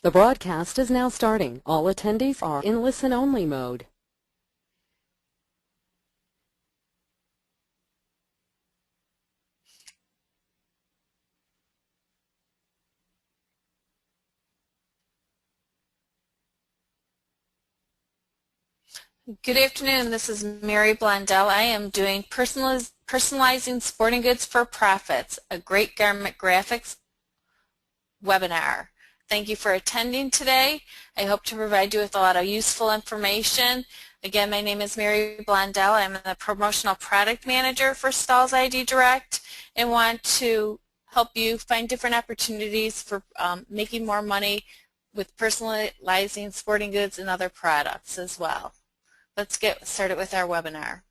The broadcast is now starting. All attendees are in listen-only mode. Good afternoon. This is Mary Blondell. I am doing Personalizing Sporting Goods for Profits, a great garment graphics webinar. Thank you for attending today. I hope to provide you with a lot of useful information. Again, my name is Mary Blondell. I'm the Promotional Product Manager for Stahls ID Direct and want to help you find different opportunities for making more money with personalizing sporting goods and other products as well. Let's get started with our webinar.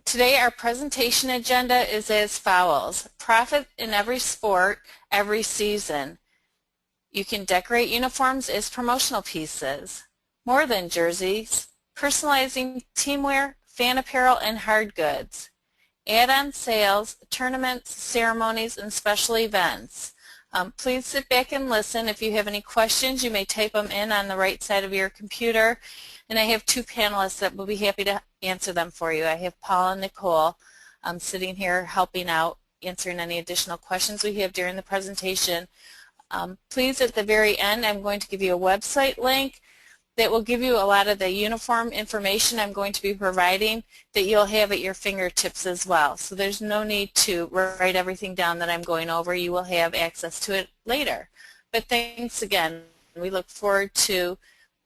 Today our presentation agenda is as follows. Profit in every sport, every season. You can decorate uniforms as promotional pieces. More than jerseys. Personalizing teamwear, fan apparel, and hard goods. Add-on sales, tournaments, ceremonies, and special events. Please sit back and listen. If you have any questions, you may type them in on the right side of your computer. And I have two panelists that will be happy to answer them for you. I have Paul and Nicole sitting here helping out, answering any additional questions we have during the presentation. Please, at the very end, I'm going to give you a website link that will give you a lot of the uniform information I'm going to be providing that you'll have at your fingertips as well. So there's no need to write everything down that I'm going over. You will have access to it later. But thanks again. We look forward to,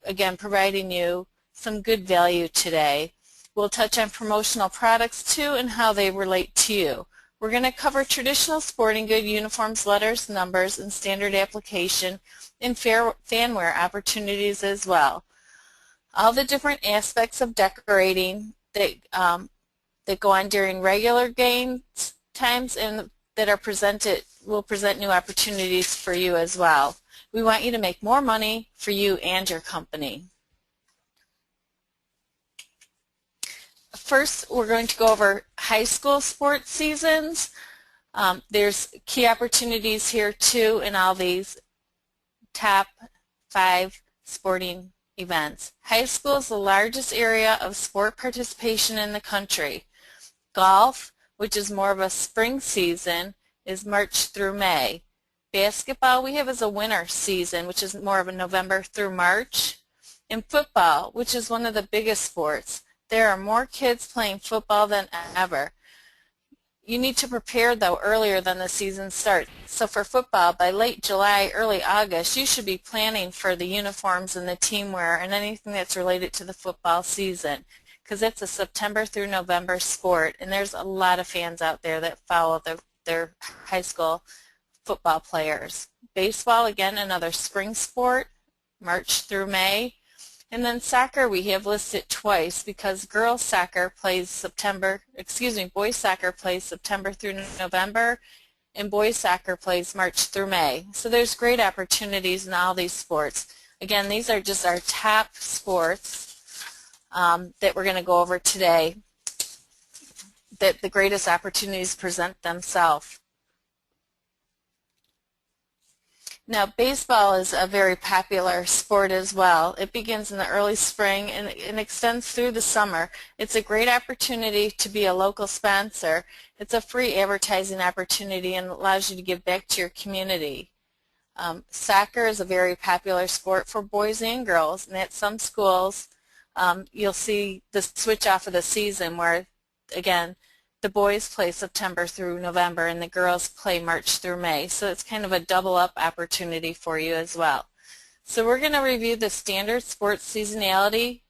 again, providing you some good value today. We'll touch on promotional products too and how they relate to you. We're going to cover traditional sporting good uniforms, letters, numbers, and standard application, and fanwear opportunities as well. All the different aspects of decorating that go on during regular game times and that are presented will present new opportunities for you as well. We want you to make more money for you and your company. First, we're going to go over high school sports seasons. There's key opportunities here too in all these top 5 sporting events. High school is the largest area of sport participation in the country. Golf, which is more of a spring season, is March through May. Basketball we have as a winter season, which is more of a November through March. And football, which is one of the biggest sports. There are more kids playing football than ever. You need to prepare, though, earlier than the season starts. So for football, by late July, early August, you should be planning for the uniforms and the teamwear and anything that's related to the football season, because it's a September through November sport, and there's a lot of fans out there that follow their high school football players. Baseball, again, another spring sport, March through May. And then soccer we have listed twice because boys soccer plays September through November and boys soccer plays March through May. So there's great opportunities in all these sports. Again, these are just our top sports that we're going to go over today, that the greatest opportunities present themselves. Now, baseball is a very popular sport as well. It begins in the early spring and extends through the summer. It's a great opportunity to be a local sponsor. It's a free advertising opportunity and allows you to give back to your community. Soccer is a very popular sport for boys and girls, and at some schools you'll see the switch off of the season where, again, the boys play September through November and the girls play March through May. So it's kind of a double up opportunity for you as well. So we're going to review the standard sports seasonality,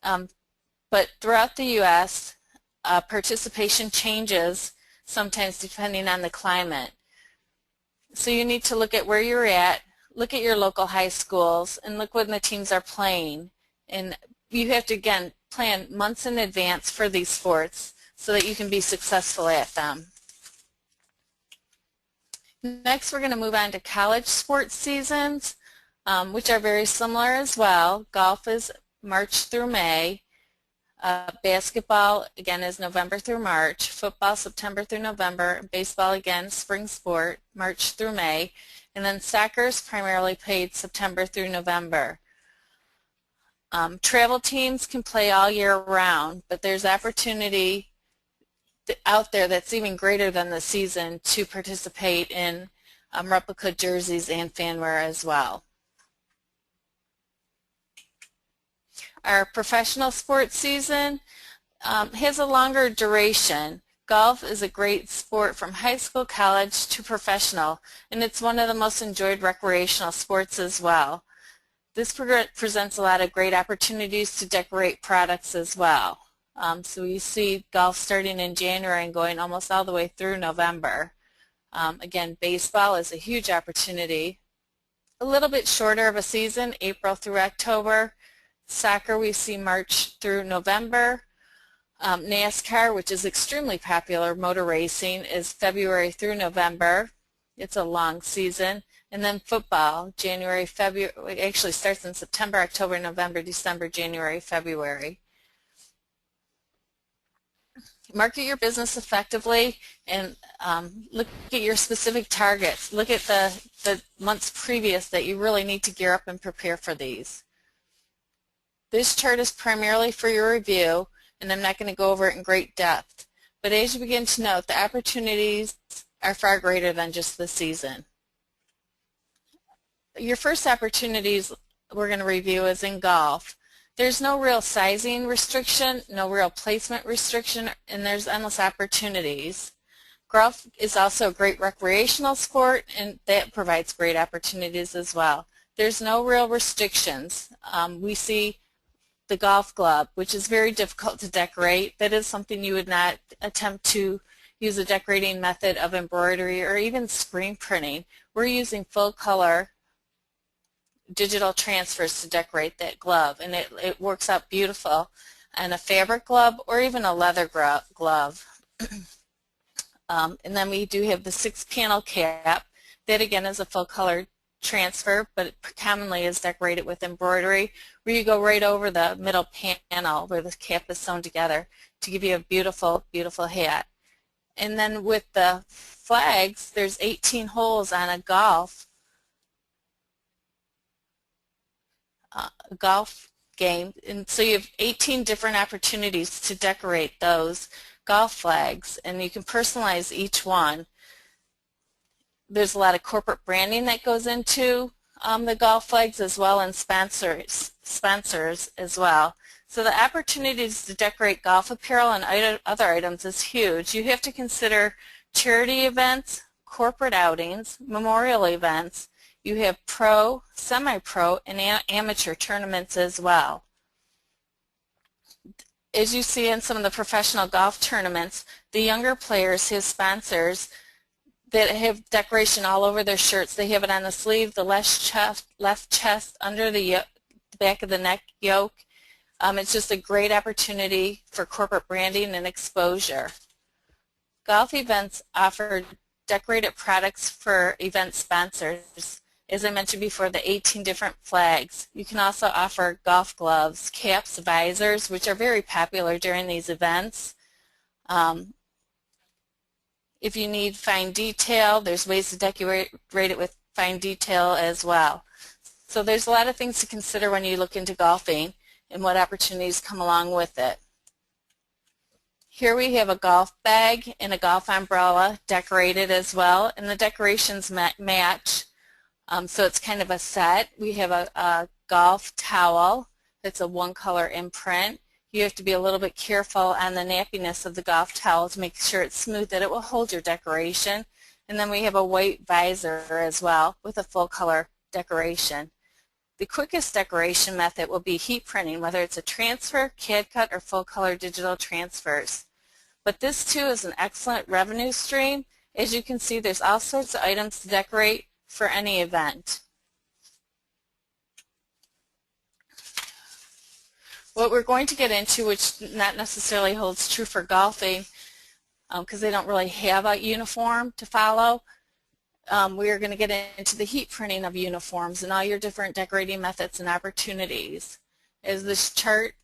but throughout the U.S. Participation changes sometimes depending on the climate. So you need to look at where you're at, look at your local high schools, and look when the teams are playing. And you have to, again, plan months in advance for these sports so that you can be successful at them. Next, we're going to move on to college sports seasons, which are very similar as well. Golf is March through May. Basketball, again, is November through March. Football, September through November. Baseball, again, spring sport, March through May. And then soccer is primarily played September through November. Travel teams can play all year round, but there's opportunity out there that's even greater than the season to participate in replica jerseys and fanwear as well. Our professional sports season has a longer duration. Golf is a great sport from high school, college to professional, and it's one of the most enjoyed recreational sports as well. This presents a lot of great opportunities to decorate products as well. So you see golf starting in January and going almost all the way through November. Again, baseball is a huge opportunity. A little bit shorter of a season, April through October. Soccer we see March through November. NASCAR, which is extremely popular, motor racing, is February through November. It's a long season. And then football, January, February, it actually starts in September, October, November, December, January, February. Market your business effectively and look at your specific targets. Look at the months previous that you really need to gear up and prepare for these. This chart is primarily for your review, and I'm not going to go over it in great depth. But as you begin to note, the opportunities are far greater than just the season. Your first opportunities we're going to review is in golf. There's no real sizing restriction, no real placement restriction, and there's endless opportunities. Golf is also a great recreational sport, and that provides great opportunities as well. There's no real restrictions. We see the golf glove, which is very difficult to decorate. That is something you would not attempt to use a decorating method of embroidery or even screen printing. We're using full color digital transfers to decorate that glove, and it works out beautiful on a fabric glove or even a leather glove. And then we do have the 6-panel cap. That again is a full color transfer, but it commonly is decorated with embroidery, where you go right over the middle panel where the cap is sewn together to give you a beautiful, beautiful hat. And then with the flags, there's 18 holes on a golf game, and so you have 18 different opportunities to decorate those golf flags, and you can personalize each one. There's a lot of corporate branding that goes into the golf flags as well, and sponsors as well. So the opportunities to decorate golf apparel and other items is huge. You have to consider charity events, corporate outings, memorial events. You have pro, semi-pro, and amateur tournaments as well. As you see in some of the professional golf tournaments, the younger players have sponsors that have decoration all over their shirts. They have it on the sleeve, the left chest, under the back of the neck yoke. It's just a great opportunity for corporate branding and exposure. Golf events offer decorated products for event sponsors. As I mentioned before, the 18 different flags. You can also offer golf gloves, caps, visors, which are very popular during these events. If you need fine detail, there's ways to decorate it with fine detail as well. So there's a lot of things to consider when you look into golfing and what opportunities come along with it. Here we have a golf bag and a golf umbrella decorated as well, and the decorations match. So it's kind of a set. We have a golf towel that's a one-color imprint. You have to be a little bit careful on the nappiness of the golf towel to make sure it's smooth, that it will hold your decoration. And then we have a white visor as well with a full-color decoration. The quickest decoration method will be heat printing, whether it's a transfer, CAD cut, or full-color digital transfers. But this too is an excellent revenue stream. As you can see, there's all sorts of items to decorate for any event. What we're going to get into, which not necessarily holds true for golfing because they don't really have a uniform to follow, we are going to get into the heat printing of uniforms and all your different decorating methods and opportunities. As this chart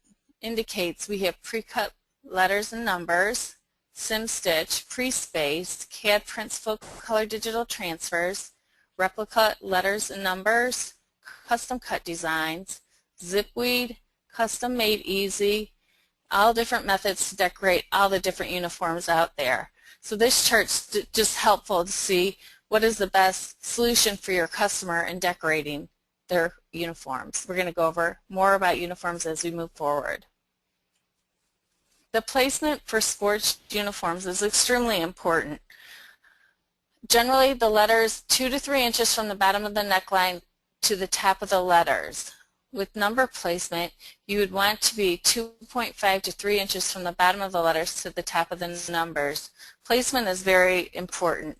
indicates we have pre-cut letters and numbers, sim stitch, pre-spaced, CAD prints full color digital transfers, replica letters and numbers, custom cut designs, zip weed, custom made easy, all different methods to decorate all the different uniforms out there. So this chart's just helpful to see what is the best solution for your customer in decorating their uniforms. We're going to go over more about uniforms as we move forward. The placement for sports uniforms is extremely important. Generally, the letters 2 to 3 inches from the bottom of the neckline to the top of the letters. With number placement, you would want to be 2.5 to 3 inches from the bottom of the letters to the top of the numbers. Placement is very important.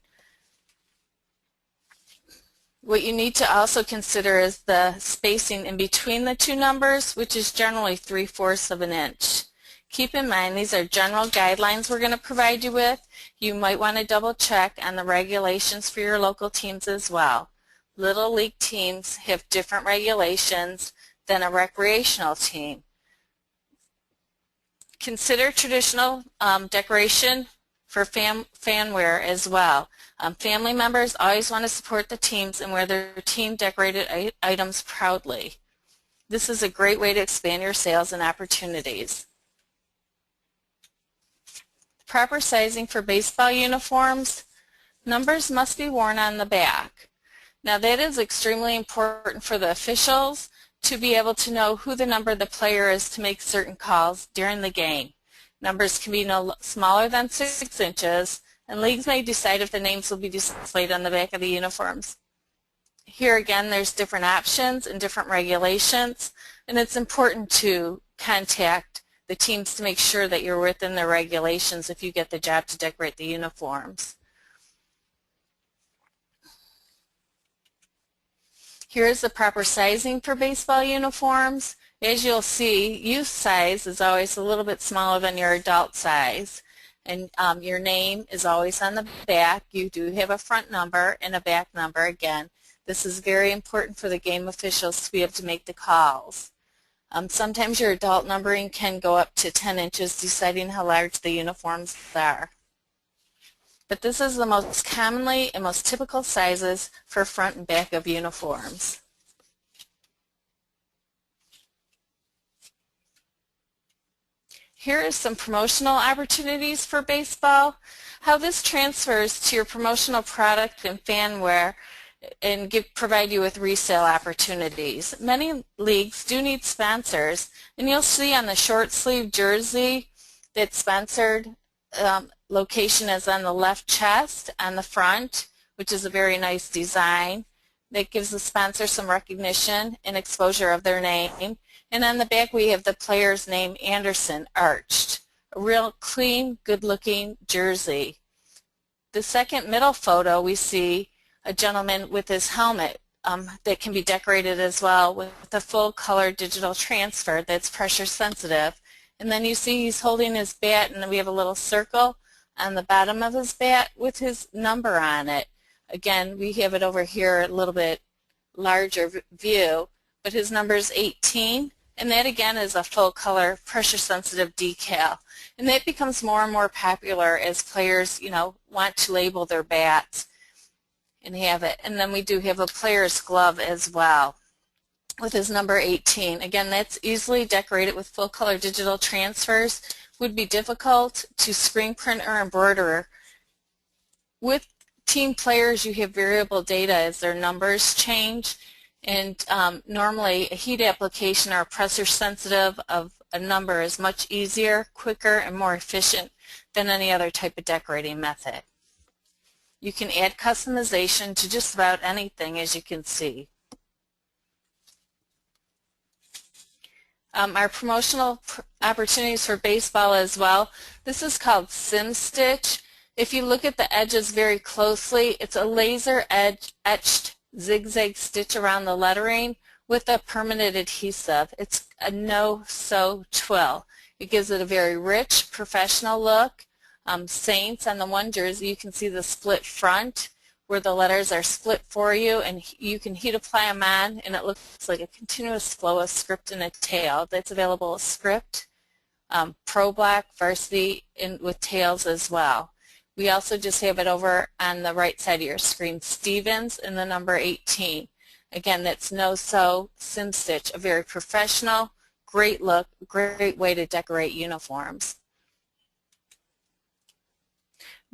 What you need to also consider is the spacing in between the two numbers, which is generally 3/4 of an inch. Keep in mind these are general guidelines we're going to provide you with. You might want to double check on the regulations for your local teams as well. Little league teams have different regulations than a recreational team. Consider traditional decoration for fanwear as well. Family members always want to support the teams and wear their team decorated items proudly. This is a great way to expand your sales and opportunities. Proper sizing for baseball uniforms. Numbers must be worn on the back. Now that is extremely important for the officials to be able to know who the number of the player is to make certain calls during the game. Numbers can be no smaller than 6 inches, and leagues may decide if the names will be displayed on the back of the uniforms. Here again, there's different options and different regulations, and it's important to contact the teams to make sure that you're within the regulations if you get the job to decorate the uniforms. Here is the proper sizing for baseball uniforms. As you'll see, youth size is always a little bit smaller than your adult size. And your name is always on the back. You do have a front number and a back number. Again, this is very important for the game officials to be able to make the calls. Sometimes your adult numbering can go up to 10 inches, deciding how large the uniforms are. But this is the most commonly and most typical sizes for front and back of uniforms. Here are some promotional opportunities for baseball. How this transfers to your promotional product and fanwear and provide you with resale opportunities. Many leagues do need sponsors, and you'll see on the short sleeve jersey that sponsored location is on the left chest on the front, which is a very nice design that gives the sponsor some recognition and exposure of their name. And on the back we have the player's name, Anderson, arched. A real clean, good-looking jersey. The second middle photo we see a gentleman with his helmet that can be decorated as well with a full color digital transfer that's pressure sensitive. And then you see he's holding his bat, and then we have a little circle on the bottom of his bat with his number on it. Again, we have it over here a little bit larger view, but his number is 18, and that again is a full color pressure sensitive decal. And that becomes more and more popular as players, want to label their bats and have it. And then we do have a player's glove as well with his number 18. Again, that's easily decorated with full color digital transfers. Would be difficult to screen print or embroider. With team players, you have variable data as their numbers change, and normally a heat application or a pressure sensitive of a number is much easier, quicker, and more efficient than any other type of decorating method. You can add customization to just about anything, as you can see. Our promotional opportunities for baseball as well. This is called sim stitch. If you look at the edges very closely, it's a laser etched zigzag stitch around the lettering with a permanent adhesive. It's a no-sew twill. It gives it a very rich, professional look. Saints on the one jersey, you can see the split front where the letters are split for you, and you can heat apply them on, and it looks like a continuous flow of script in a tail. That's available as script Pro Black, Varsity, and with tails as well. We also just have it over on the right side of your screen, Stevens and the number 18. Again, that's no-sew sim stitch, a very professional, great look, great way to decorate uniforms.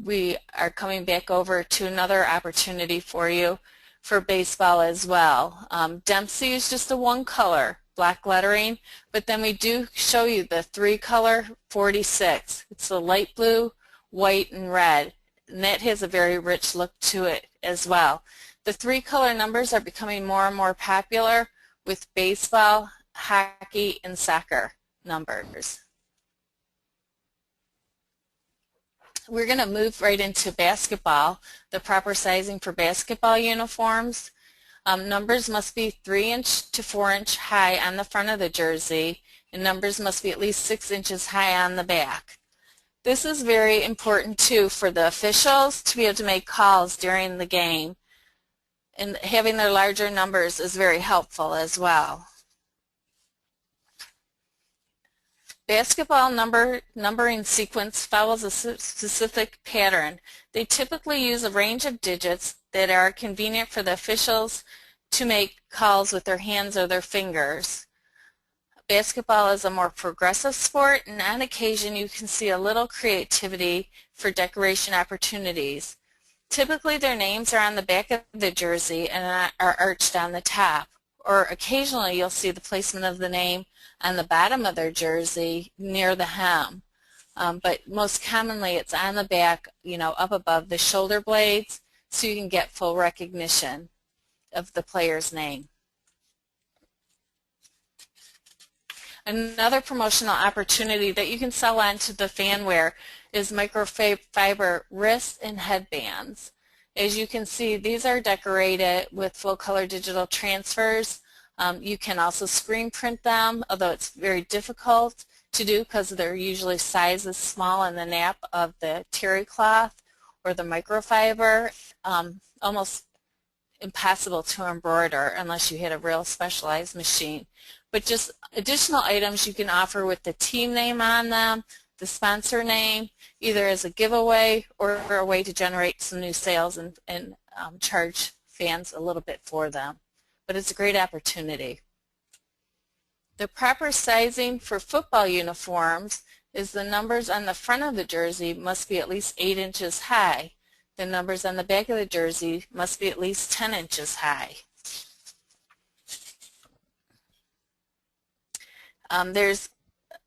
We are coming back over to another opportunity for you for baseball as well. Dempsey is just a one color, black lettering, but then we do show you the 3-color 46. It's the light blue, white, and red, and that has a very rich look to it as well. The 3-color numbers are becoming more and more popular with baseball, hockey, and soccer numbers. We're going to move right into basketball, the proper sizing for basketball uniforms. Numbers must be 3-inch to 4-inch high on the front of the jersey, and numbers must be at least 6 inches high on the back. This is very important too for the officials to be able to make calls during the game, and having their larger numbers is very helpful as well. Basketball numbering sequence follows a specific pattern. They typically use a range of digits that are convenient for the officials to make calls with their hands or their fingers. Basketball is a more progressive sport, and on occasion you can see a little creativity for decoration opportunities. Typically their names are on the back of the jersey and are arched on the top, or occasionally you'll see the placement of the name on the bottom of their jersey near the hem. But most commonly it's on the back, up above the shoulder blades, so you can get full recognition of the player's name. Another promotional opportunity that you can sell onto the fanwear is microfiber wrist and headbands. As you can see, these are decorated with full color digital transfers. You can also screen print them, although it's very difficult to do because they're usually sizes small in the nap of the terry cloth or the microfiber. Almost impossible to embroider unless you had a real specialized machine. But just additional items you can offer with the team name on them, the sponsor name, either as a giveaway or a way to generate some new sales and charge fans a little bit for them. But it's a great opportunity. The proper sizing for football uniforms is the numbers on the front of the jersey must be at least 8 inches high. The numbers on the back of the jersey must be at least 10 inches high. There's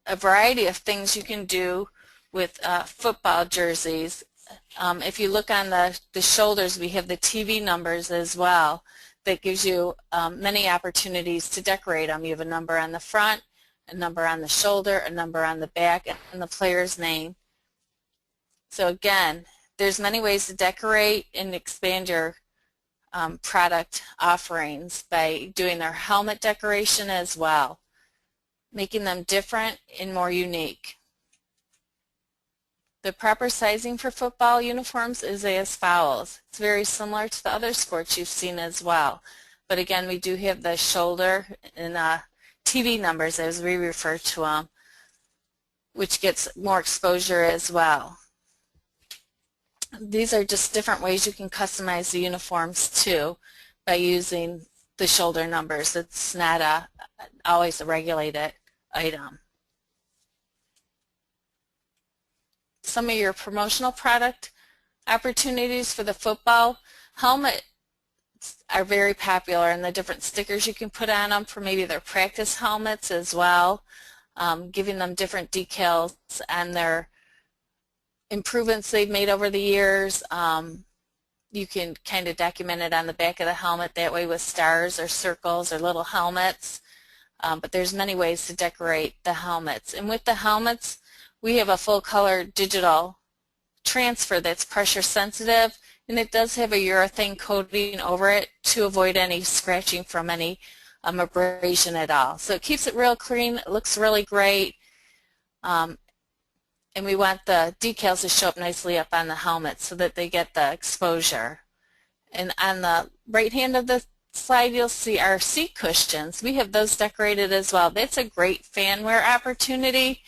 a variety of things you can do with football jerseys. If you look on the shoulders, we have the TV numbers as well. That gives you many opportunities to decorate them. You have a number on the front, a number on the shoulder, a number on the back, and the player's name. So again, there's many ways to decorate and expand your product offerings by doing their helmet decoration as well, making them different and more unique. The proper sizing for football uniforms is as follows. It's very similar to the other sports you've seen as well. But again, we do have the shoulder and TV numbers, as we refer to them, which gets more exposure as well. These are just different ways you can customize the uniforms too by using the shoulder numbers. It's not always a regulated item. Some of your promotional product opportunities for the football helmets are very popular, and the different stickers you can put on them for maybe their practice helmets as well, giving them different decals and their improvements they've made over the years. You can kind of document it on the back of the helmet that way with stars or circles or little helmets. But there's many ways to decorate the helmets. And with the helmets, we have a full color digital transfer that's pressure sensitive, and it does have a urethane coating over it to avoid any scratching from any abrasion at all. So it keeps it real clean, it looks really great, and we want the decals to show up nicely up on the helmet so that they get the exposure. And on the right hand of the slide you'll see our seat cushions. We have those decorated as well. That's a great fanwear opportunity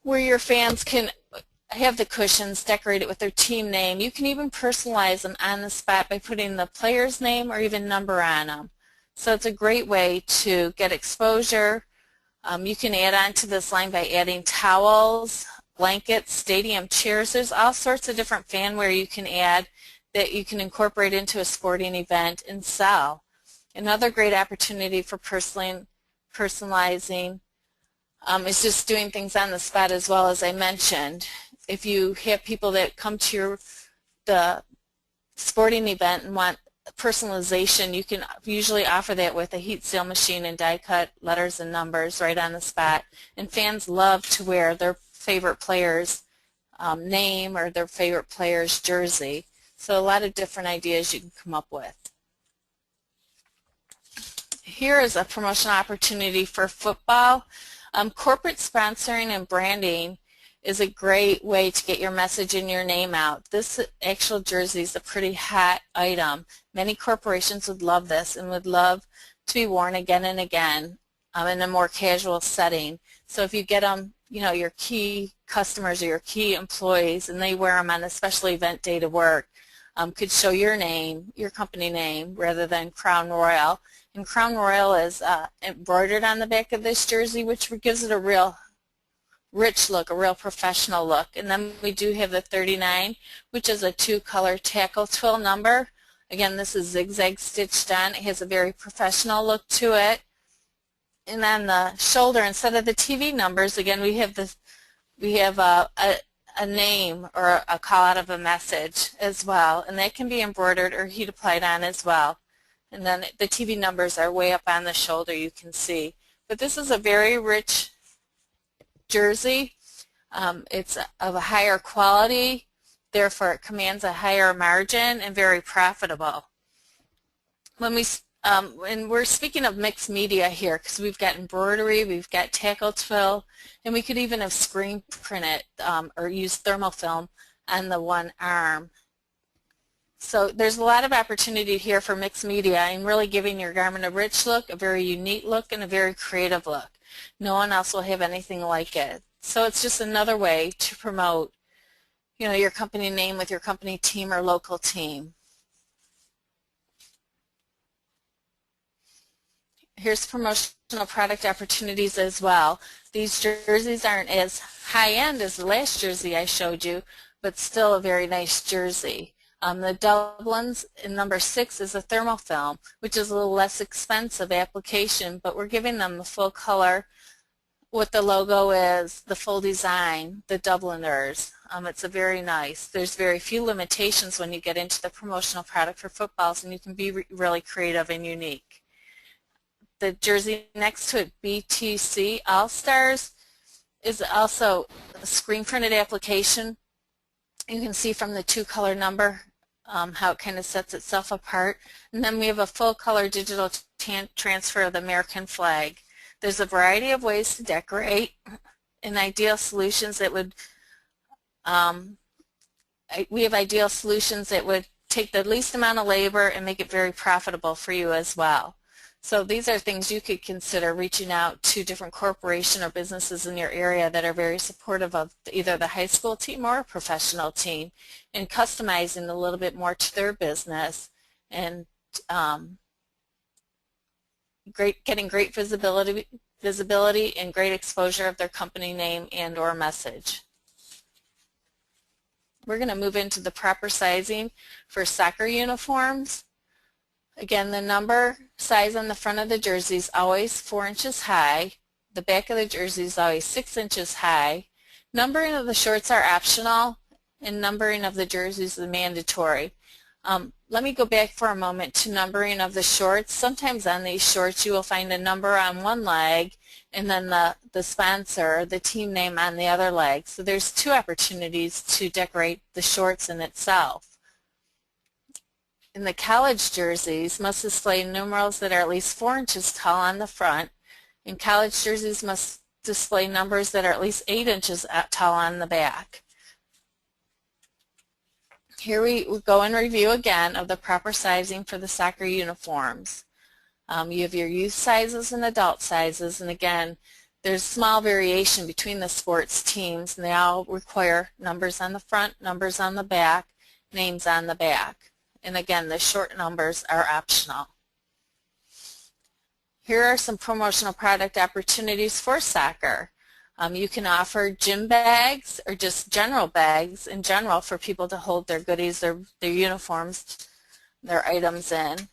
where your fans can have the cushions decorated with their team name. You can even personalize them on the spot by putting the player's name or even number on them. So it's a great way to get exposure. You can add on to this line by adding towels, blankets, stadium chairs. There's all sorts of different fanwear you can add that you can incorporate into a sporting event and sell. Another great opportunity for personalizing is just doing things on the spot, as well as I mentioned. If you have people that come to the sporting event and want personalization, you can usually offer that with a heat seal machine and die cut letters and numbers right on the spot. And fans love to wear their favorite player's name or their favorite player's jersey. So a lot of different ideas you can come up with. Here is a promotional opportunity for football. Corporate sponsoring and branding is a great way to get your message and your name out. This actual jersey is a pretty hot item. Many corporations would love this and would love to be worn again and again in a more casual setting. So if you get them, you know, your key customers or your key employees, and they wear them on a special event day to work, could show your name, your company name, rather than Crown Royal. And Crown Royal is embroidered on the back of this jersey, which gives it a real rich look, a real professional look. And then we do have the 39, which is a 2-color tackle twill number. Again, this is zigzag stitched on. It has a very professional look to it. And on the shoulder, instead of the TV numbers, again we have a name or a call out of a message as well, and that can be embroidered or heat applied on as well. And then the TV numbers are way up on the shoulder, you can see. But this is a very rich jersey. It's of a higher quality, therefore it commands a higher margin and very profitable. And we're speaking of mixed media here, because we've got embroidery, we've got tackle twill, and we could even have screen printed or use thermofilm on the one arm. So there's a lot of opportunity here for mixed media and really giving your garment a rich look, a very unique look, and a very creative look. No one else will have anything like it. So it's just another way to promote, you know, your company name with your company team or local team. Here's promotional product opportunities as well. These jerseys aren't as high-end as the last jersey I showed you, but still a very nice jersey. The Dublins in number 6 is a thermofilm, which is a little less expensive application, but we're giving them the full color, what the logo is, the full design, the Dubliners. It's a very nice. There's very few limitations when you get into the promotional product for footballs, and you can be really creative and unique. The jersey next to it, BTC All-Stars, is also a screen printed application. You can see from the 2-color number how it kind of sets itself apart. And then we have a full color digital transfer of the American flag. There's a variety of ways to decorate, and ideal solutions that would we have ideal solutions that would take the least amount of labor and make it very profitable for you as well. So these are things you could consider reaching out to different corporations or businesses in your area that are very supportive of either the high school team or a professional team, and customizing a little bit more to their business and getting great visibility and great exposure of their company name and or message. We're going to move into the proper sizing for soccer uniforms. Again, the number size on the front of the jersey is always 4 inches high. The back of the jersey is always 6 inches high. Numbering of the shorts are optional, and numbering of the jerseys is mandatory. Let me go back for a moment to numbering of the shorts. Sometimes on these shorts you will find a number on one leg and then the sponsor, the team name on the other leg. So there's 2 opportunities to decorate the shorts in itself. In the college jerseys must display numerals that are at least 4 inches tall on the front, and college jerseys must display numbers that are at least 8 inches tall on the back. Here we go and review again of the proper sizing for the soccer uniforms. You have your youth sizes and adult sizes, and again, There's small variation between the sports teams, and they all require numbers on the front, numbers on the back, names on the back. And again, the short numbers are optional. Here are some promotional product opportunities for soccer. You can offer gym bags or just general bags in general for people to hold their goodies, their uniforms, their items in.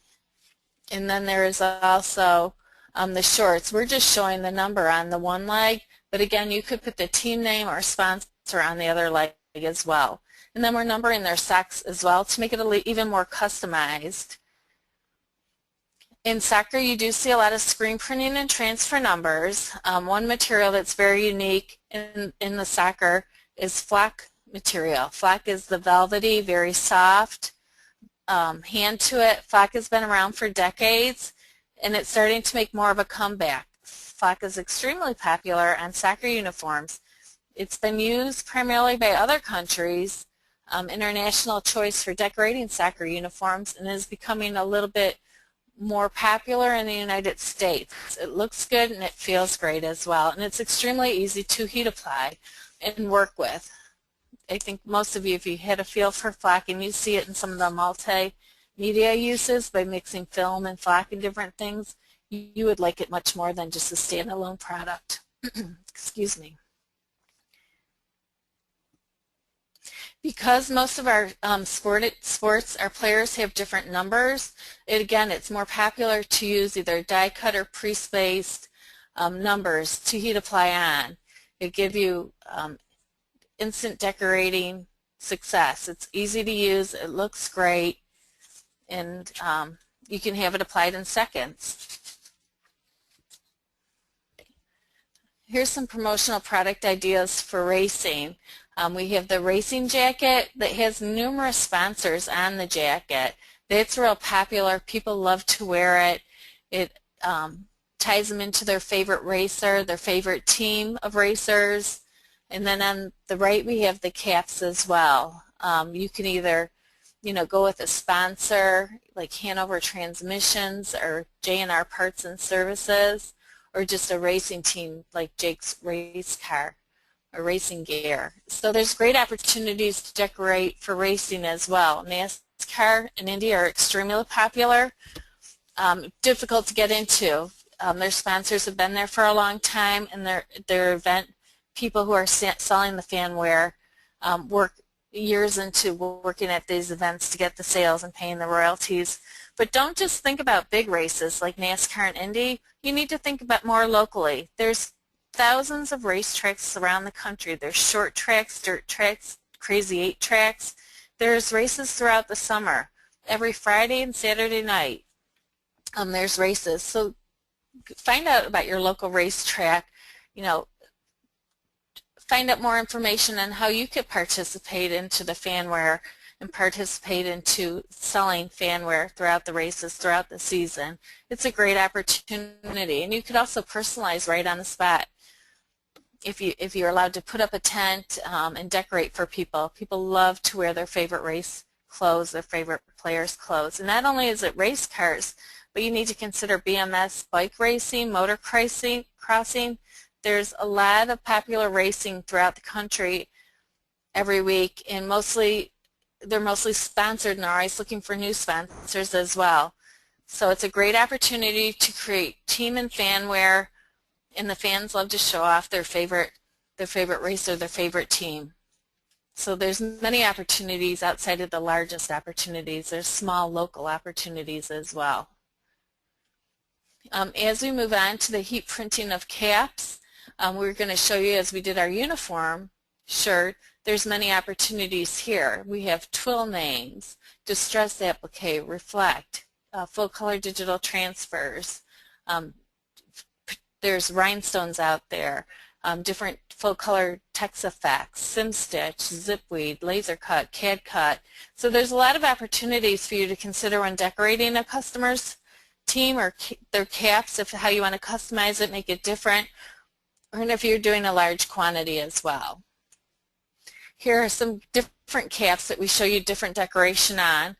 And then there is also the shorts. We're just showing the number on the one leg, but again, you could put the team name or sponsor on the other leg as well. And then we're numbering their socks as well to make it even more customized. In soccer, you do see a lot of screen printing and transfer numbers. One material that's very unique in the soccer is flock material. Flock is the velvety, very soft hand to it. Flock has been around for decades, and it's starting to make more of a comeback. Flock is extremely popular on soccer uniforms. It's been used primarily by other countries, international choice for decorating soccer uniforms, and is becoming a little bit more popular in the United States. It looks good and it feels great as well, and it's extremely easy to heat apply and work with. I think most of you, if you had a feel for flock, and you see it in some of the multimedia uses by mixing film and flock and different things, you would like it much more than just a standalone product. Excuse me. Because most of our sports, our players have different numbers, again, it's more popular to use either die-cut or pre-spaced numbers to heat apply on. It gives you instant decorating success. It's easy to use, it looks great, and you can have it applied in seconds. Here's some promotional product ideas for racing. We have the racing jacket that has numerous sponsors on the jacket. It's real popular. People love to wear it. It ties them into their favorite racer, their favorite team of racers. And then on the right we have the caps as well. You can either go with a sponsor like Hanover Transmissions or J&R Parts and Services, or just a racing team like Jake's Race Car or Racing Gear. So there's great opportunities to decorate for racing as well. NASCAR and Indy are extremely popular, difficult to get into. Their sponsors have been there for a long time, and their event people who are selling the fanwear work years into working at these events to get the sales and paying the royalties. But don't just think about big races like NASCAR and Indy. You need to think about more locally. There's thousands of racetracks around the country. There's short tracks, dirt tracks, crazy 8 tracks. There's races throughout the summer. Every Friday and Saturday night there's races. So find out about your local racetrack. Find out more information on how you could participate into the fanwear and participate into selling fanwear throughout the races, throughout the season. It's a great opportunity, and you could also personalize right on the spot. If you're allowed to put up a tent and decorate for people. People love to wear their favorite race clothes, their favorite players' clothes. And not only is it race cars, but you need to consider BMX bike racing, motor crossing. There's a lot of popular racing throughout the country every week, and they're mostly sponsored and are always looking for new sponsors as well. So it's a great opportunity to create team and fanwear, and the fans love to show off their favorite racer, their favorite team. So there's many opportunities outside of the largest opportunities. There's small local opportunities as well. As we move on to the heat printing of caps, we're going to show you, as we did our uniform shirt, there's many opportunities here. We have twill names, distress applique, reflect, full color digital transfers. There's rhinestones out there, different full color text effects, sim stitch, zip weed, laser cut, CAD cut. So there's a lot of opportunities for you to consider when decorating a customer's team or their caps, if how you want to customize it, make it different, and if you're doing a large quantity as well. Here are some different caps that we show you different decoration on.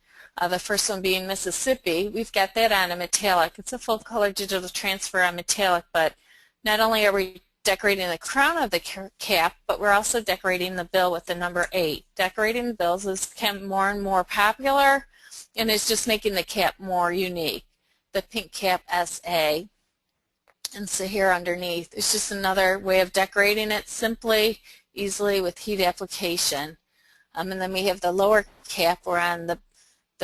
The first one being Mississippi. We've got that on a metallic. It's a full color digital transfer on metallic, but not only are we decorating the crown of the cap, but we're also decorating the bill with the number 8. Decorating the bills has become more and more popular, and it's just making the cap more unique. The pink cap SA, and so here underneath is just another way of decorating it simply, easily with heat application. And then we have the lower cap, where on the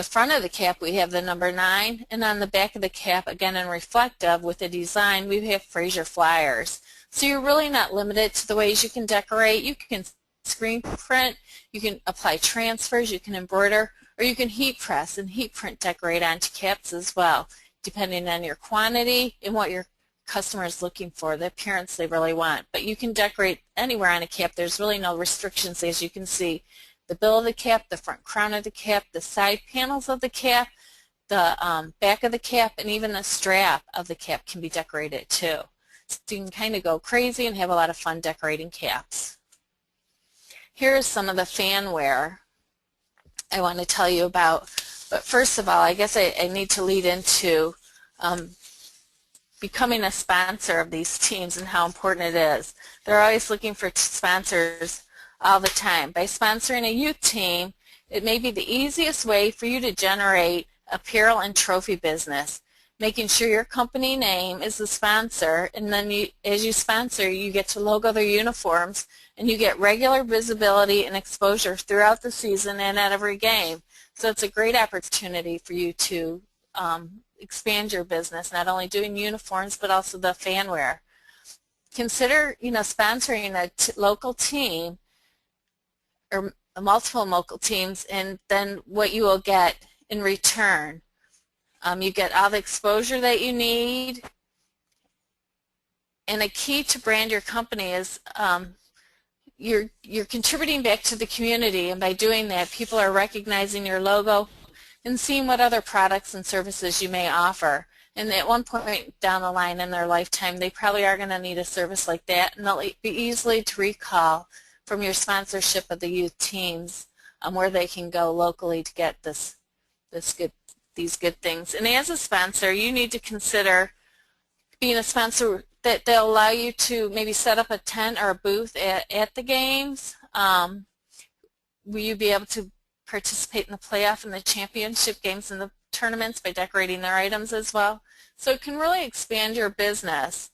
front of the cap we have the number 9, and on the back of the cap, again in reflective with the design, we have Fraser flyers. So you're really not limited to the ways you can decorate. You can screen print, you can apply transfers, you can embroider, or you can heat press and heat print decorate onto caps as well, depending on your quantity and what your customer is looking for, the appearance they really want. But you can decorate anywhere on a cap. There's really no restrictions, as you can see. The bill of the cap, the front crown of the cap, the side panels of the cap, the back of the cap, and even the strap of the cap can be decorated too. So you can kind of go crazy and have a lot of fun decorating caps. Here is some of the fanwear I want to tell you about. But first of all, I guess I need to lead into becoming a sponsor of these teams and how important it is. They're always looking for sponsors all the time. By sponsoring a youth team, it may be the easiest way for you to generate apparel and trophy business, making sure your company name is the sponsor, and then as you sponsor, you get to logo their uniforms, and you get regular visibility and exposure throughout the season and at every game. So it's a great opportunity for you to expand your business, not only doing uniforms but also the fanwear. Consider, sponsoring a local team or multiple local teams, and then what you will get in return. You get all the exposure that you need, and a key to brand your company is you're contributing back to the community, and by doing that, people are recognizing your logo and seeing what other products and services you may offer. And at one point down the line in their lifetime, they probably are going to need a service like that, and they'll be easily to recall from your sponsorship of the youth teams, where they can go locally to get these good things. And as a sponsor, you need to consider being a sponsor that they'll allow you to maybe set up a tent or a booth at the games. Will you be able to participate in the playoff and the championship games and the tournaments by decorating their items as well? So it can really expand your business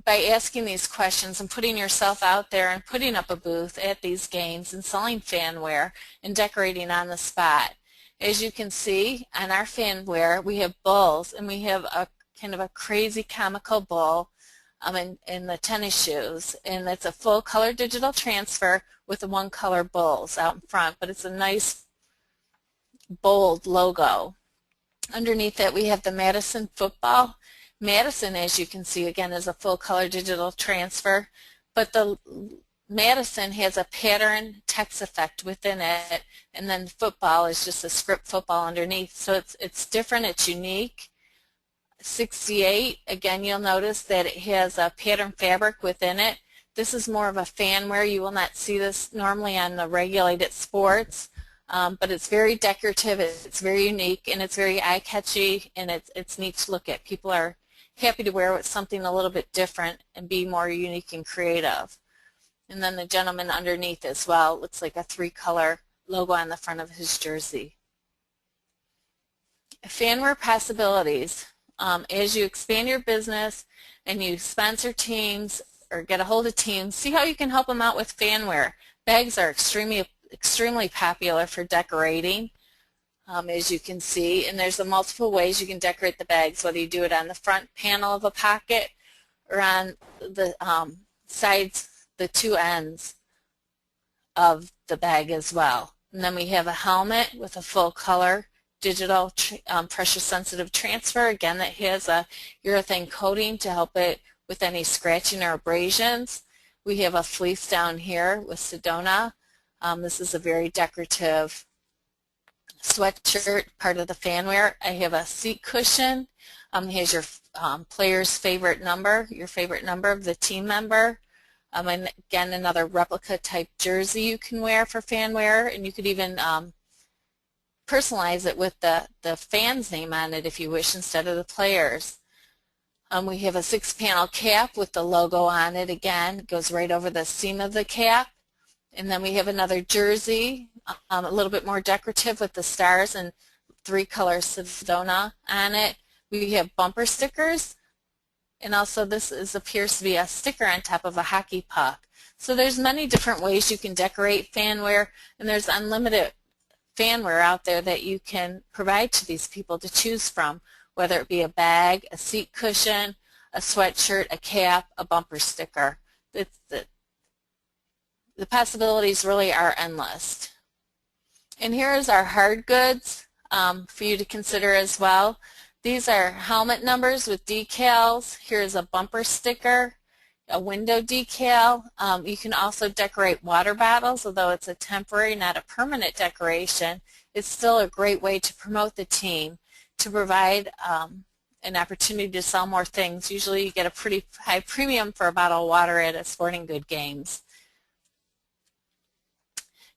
by asking these questions and putting yourself out there and putting up a booth at these games and selling fanwear and decorating on the spot. As you can see on our fanwear, we have bulls, and we have a kind of a crazy comical bull in the tennis shoes, and it's a full color digital transfer with the one color bulls out in front, but it's a nice bold logo. Underneath that we have the Madison football. Madison, as you can see, again, is a full color digital transfer, but the Madison has a pattern text effect within it, and then football is just a script football underneath. So it's different, it's unique. 68, again, you'll notice that it has a pattern fabric within it. This is more of a fanwear. You will not see this normally on the regulated sports, but it's very decorative, it's very unique, and it's very eye-catchy, and it's neat to look at. People are happy to wear with something a little bit different and be more unique and creative. And then the gentleman underneath as well looks like a 3-color logo on the front of his jersey. Fanwear possibilities. As you expand your business and you sponsor teams or get a hold of teams, see how you can help them out with fanwear. Bags are extremely popular for decorating, as you can see, and there's multiple ways you can decorate the bags, whether you do it on the front panel of a pocket or on the sides, the two ends of the bag as well. And then we have a helmet with a full color digital pressure sensitive transfer, again, that has a urethane coating to help it with any scratching or abrasions. We have a fleece down here with Sedona. This is a very decorative sweatshirt, part of the fanwear. I have a seat cushion. Here's your player's favorite number, your favorite number of the team member. And again, another replica type jersey you can wear for fanwear, and you could even personalize it with the fan's name on it if you wish instead of the players. We have a 6-panel cap with the logo on it again. It goes right over the seam of the cap. And then we have another jersey, a little bit more decorative with the stars and 3 colors Sedona on it. We have bumper stickers, and also this appears to be a sticker on top of a hockey puck. So there's many different ways you can decorate fanwear, and there's unlimited fanwear out there that you can provide to these people to choose from, whether it be a bag, a seat cushion, a sweatshirt, a cap, a bumper sticker. The possibilities really are endless. And here is our hard goods for you to consider as well. These are helmet numbers with decals. Here's a bumper sticker, a window decal. You can also decorate water bottles, although it's a temporary, not a permanent decoration. It's still a great way to promote the team, to provide an opportunity to sell more things. Usually you get a pretty high premium for a bottle of water at a sporting good games.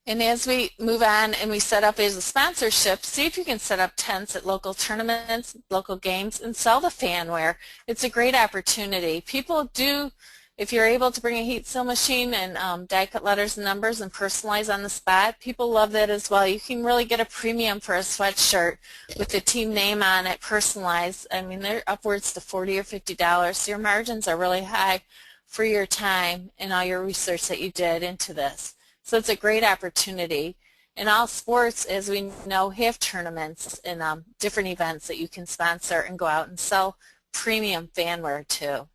And as we move on and we set up as a sponsorship, see if you can set up tents at local tournaments, local games, and sell the fanwear. It's a great opportunity. People do, if you're able to bring a heat seal machine and die cut letters and numbers and personalize on the spot, people love that as well. You can really get a premium for a sweatshirt with the team name on it, personalized. I mean, they're upwards to $40 or $50, so your margins are really high for your time and all your research that you did into this. So it's a great opportunity. And all sports, as we know, have tournaments and different events that you can sponsor and go out and sell premium fanwear to.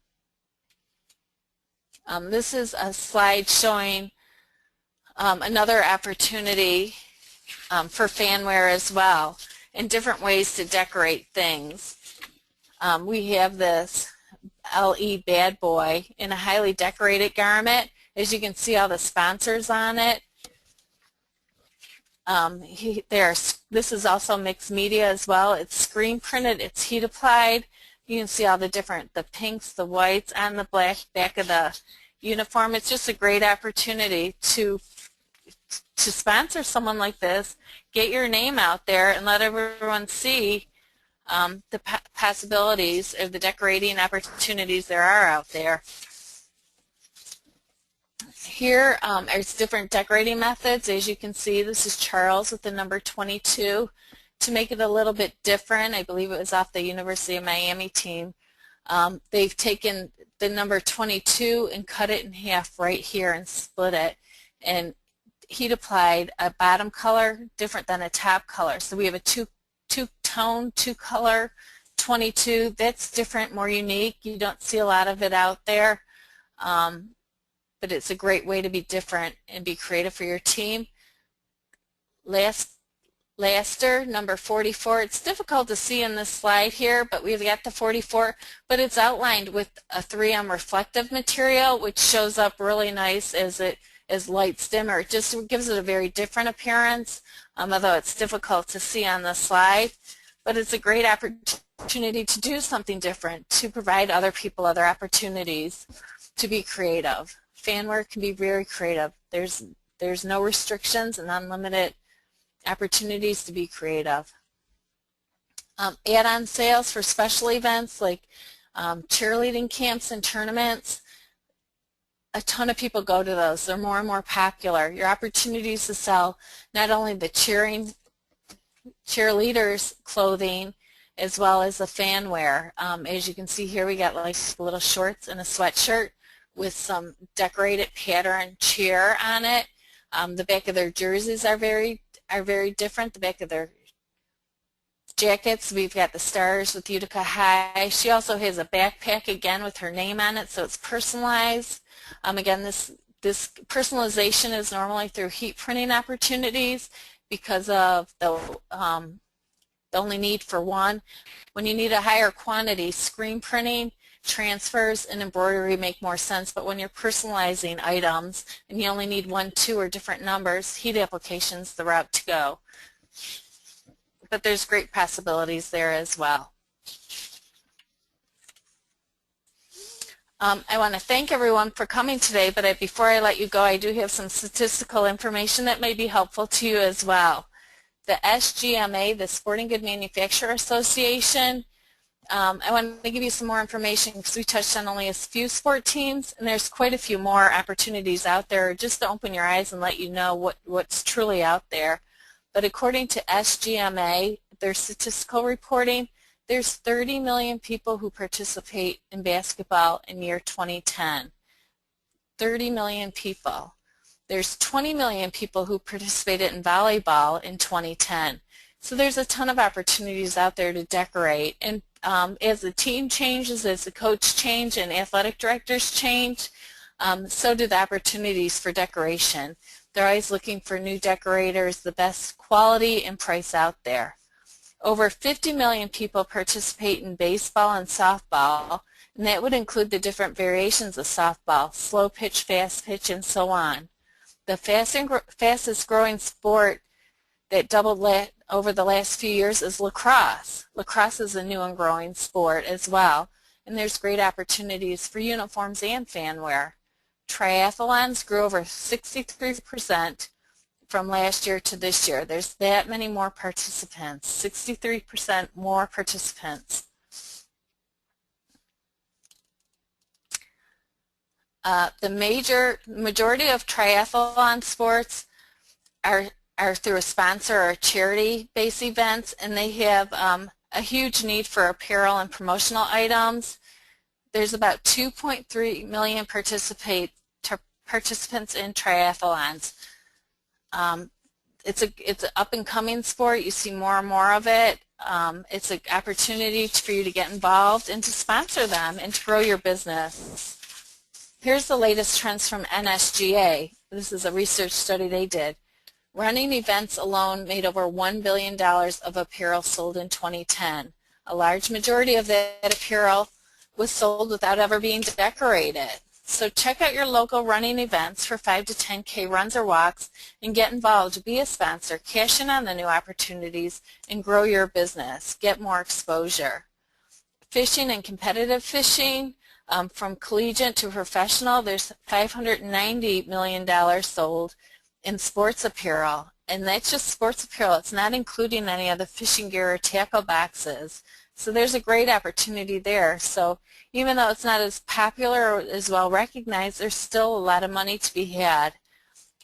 This is a slide showing another opportunity for fanwear as well, and different ways to decorate things. We have this LE Bad Boy in a highly decorated garment. As you can see, all the sponsors on it. This is also mixed media as well. It's screen printed, it's heat applied. You can see all the pinks, the whites, and the black back of the uniform. It's just a great opportunity to sponsor someone like this, get your name out there, and let everyone see the possibilities of the decorating opportunities there are out there. Here there's different decorating methods. As you can see, this is Charles with the number 22. To make it a little bit different, I believe it was off the University of Miami team, they've taken the number 22 and cut it in half right here and split it, and heat applied a bottom color different than a top color. So we have a two-tone, two-color 22. That's different, more unique. You don't see a lot of it out there. But it's a great way to be different and be creative for your team. Laster, number 44. It's difficult to see in this slide here, but we've got the 44, but it's outlined with a 3M reflective material, which shows up really nice as lights dimmer. It just gives it a very different appearance, although it's difficult to see on the slide. But it's a great opportunity to do something different, to provide other people other opportunities to be creative. Fanwear can be very creative. There's no restrictions and unlimited opportunities to be creative. Add-on sales for special events like cheerleading camps and tournaments. A ton of people go to those. They're more and more popular. Your opportunities to sell not only the cheerleaders clothing as well as the fanwear. As you can see here, we got like little shorts and a sweatshirt with some decorated pattern cheer on it. The back of their jerseys are very different. The back of their jackets, we've got the stars with Utica High. She also has a backpack again with her name on it, so it's personalized. Again, this personalization is normally through heat printing opportunities because of the only need for one. When you need a higher quantity, screen printing, transfers, and embroidery make more sense, but when you're personalizing items and you only need 1, 2, or different numbers, heat application's the route to go. But there's great possibilities there as well. I want to thank everyone for coming today, but before I let you go, I do have some statistical information that may be helpful to you as well. The SGMA, the Sporting Good Manufacturer Association, I want to give you some more information because we touched on only a few sport teams, and there's quite a few more opportunities out there just to open your eyes and let you know what's truly out there. But according to SGMA, their statistical reporting, there's 30 million people who participate in basketball in year 2010. 30 million people. There's 20 million people who participated in volleyball in 2010. So there's a ton of opportunities out there to decorate. And as the team changes, as the coach change and athletic directors change, so do the opportunities for decoration. They're always looking for new decorators, the best quality and price out there. Over 50 million people participate in baseball and softball, and that would include the different variations of softball, slow pitch, fast pitch, and so on. The fastest growing sport that doubled over the last few years is lacrosse. Lacrosse is a new and growing sport as well, and there's great opportunities for uniforms and fanwear. Triathlons grew over 63% from last year to this year. There's that many more participants, 63% more participants. The majority of triathlon sports are through a sponsor or charity-based events, and they have a huge need for apparel and promotional items. There's about 2.3 million participants in triathlons. It's an up-and-coming sport. You see more and more of it. It's an opportunity for you to get involved and to sponsor them and to grow your business. Here's the latest trends from NSGA. This is a research study they did. Running events alone made over $1 billion of apparel sold in 2010. A large majority of that apparel was sold without ever being decorated. So check out your local running events for 5 to 10K runs or walks and get involved. Be a sponsor, cash in on the new opportunities, and grow your business. Get more exposure. Fishing and competitive fishing, from collegiate to professional, there's $590 million sold in sports apparel. And that's just sports apparel. It's not including any of the fishing gear or tackle boxes. So there's a great opportunity there. So even though it's not as popular or as well recognized, there's still a lot of money to be had.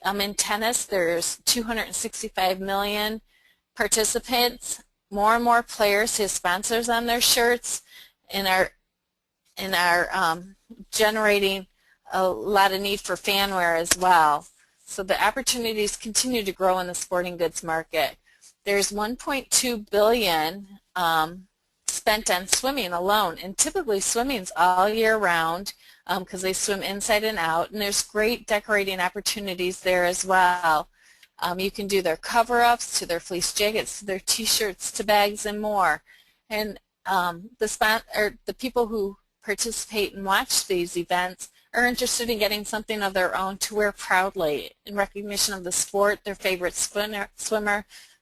In tennis, there's 265 million participants. More and more players have sponsors on their shirts and are generating a lot of need for fanwear as well. So the opportunities continue to grow in the sporting goods market. There's $1.2 billion spent on swimming alone, and typically swimming's all year round because they swim inside and out, and there's great decorating opportunities there as well. You can do their cover-ups, to their fleece jackets, to their t-shirts, to bags, and more. And the people who participate and watch these events are interested in getting something of their own to wear proudly in recognition of the sport, their favorite swimmer,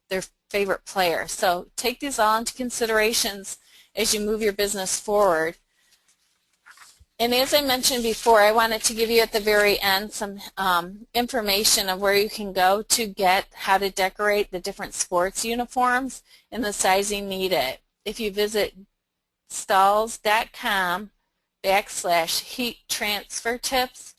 their favorite player. So take these all into considerations as you move your business forward. And as I mentioned before, I wanted to give you at the very end some information of where you can go to get how to decorate the different sports uniforms and the sizing needed. If you visit stalls.com/heat transfer tips.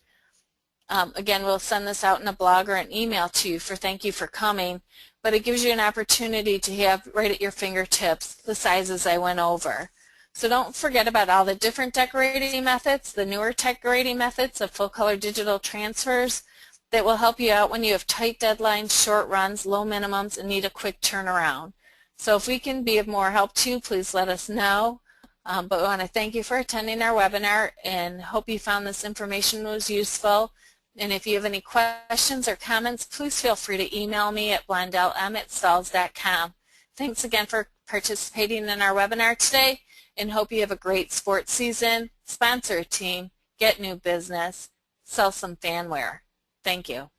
Again, we'll send this out in a blog or an email to you for thank you for coming, but it gives you an opportunity to have right at your fingertips the sizes I went over. So don't forget about all the different decorating methods, the newer decorating methods of full color digital transfers that will help you out when you have tight deadlines, short runs, low minimums, and need a quick turnaround. So if we can be of more help to you, please let us know. But we want to thank you for attending our webinar and hope you found this information was useful. And if you have any questions or comments, please feel free to email me at blondellm@stalls.com. Thanks again for participating in our webinar today, and hope you have a great sports season, sponsor a team, get new business, sell some fanwear. Thank you.